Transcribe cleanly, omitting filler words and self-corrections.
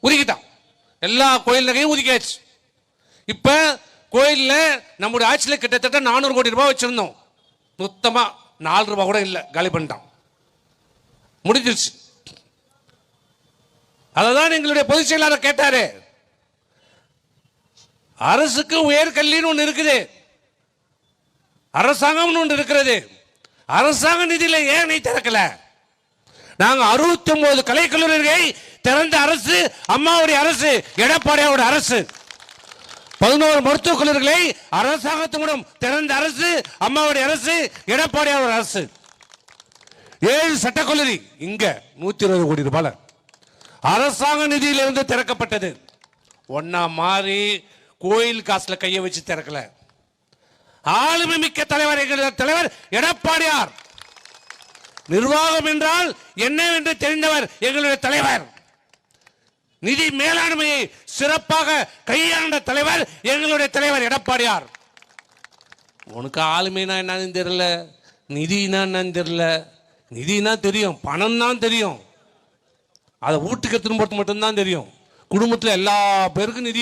ஒதுக்கிட்டான். எல்லா கோயில் நகையும் ஒதுக்கியாச்சு. இப்ப கோயில்ல நம்முடைய ஆட்சியில் கிட்டத்தட்ட 400 கோடி ரூபாய் வச்சிருந்தோம். மொத்தமா 4 ரூபாய் கூட இல்லை, காலி பண்ணிட்டான், முடிஞ்சிருச்சு. அததான் எங்களுடைய பொதுச் செயலாளர் கேட்டாரு. அரசுக்கு உயர்கல்வின்னு ஒன்று இருக்குது, அரசாங்கம் ஒன்று இருக்கிறது. அரசாங்க நிதியில ஏன் நீ திறக்கல? நாங்க 69 கலைக்கல்லூரிகளை திறந்த அரசு அம்மாவுடைய அரசு, எடப்பாடியோட அரசு. 11 மருத்துவக் கல்லூரிகளை அரசாங்கத்து மூலம் திறந்த அரசு அம்மாவுடைய அரசு, எடப்பாடியோட அரசு. 7 சட்டக்கல்லூரி இங்க 120 கோடி ரூபாய் அரசாங்க நிதியிலிருந்து திறக்கப்பட்டது. ஒன்னா மாறி கோயில் காசுல கையை வச்சு திறக்கல. ஆளுமை மிக்க தலைவர் எங்களுடைய தலைவர் எடப்பாடியார். நிர்வாகம் என்றால் என்னவென்று தெரிந்தவர் எங்களுடைய தலைவர். நிதி மேலாண்மையை சிறப்பாக கையாண்ட தலைவர் எங்களுடைய தலைவர் எடப்பாடியார். உனக்கு ஆளுமைனா என்னன்னு தெரியல, நிதினா என்னன்னு தெரியல. நிதினா தெரியும், பணம் தான் தெரியும், அதை வீட்டுக்கு திரும்ப மட்டும்தான் தெரியும். குடும்பத்தில் எல்லா பேருக்கும் நிதி